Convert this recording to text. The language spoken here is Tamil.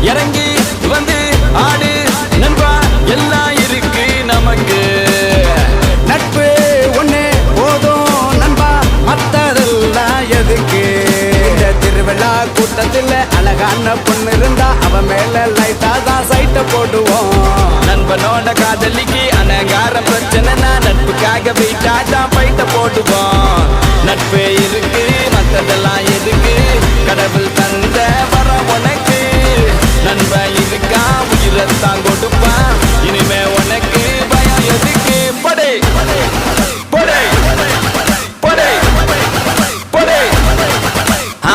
இறங்கி வந்து ஆடு நண்பா எல்லாம் இருக்கு நமக்கு நட்பு ஒண்ணு போதும் நண்பா மத்ததெல்லாம் எதுக்கு இந்த திருவிழா கூட்டத்தில் அழகான பொண்ணு இருந்தா அவன் மேல லைட்டா தான் சைட்ட போடுவோம் நண்பனோட காதலிக்கு அனகார பிரச்சனைனா நட்புக்காக வெயிட்டா தான் பைட்ட போடுவோம் நட்பு இருக்கு மத்ததெல்லாம் எதுக்கு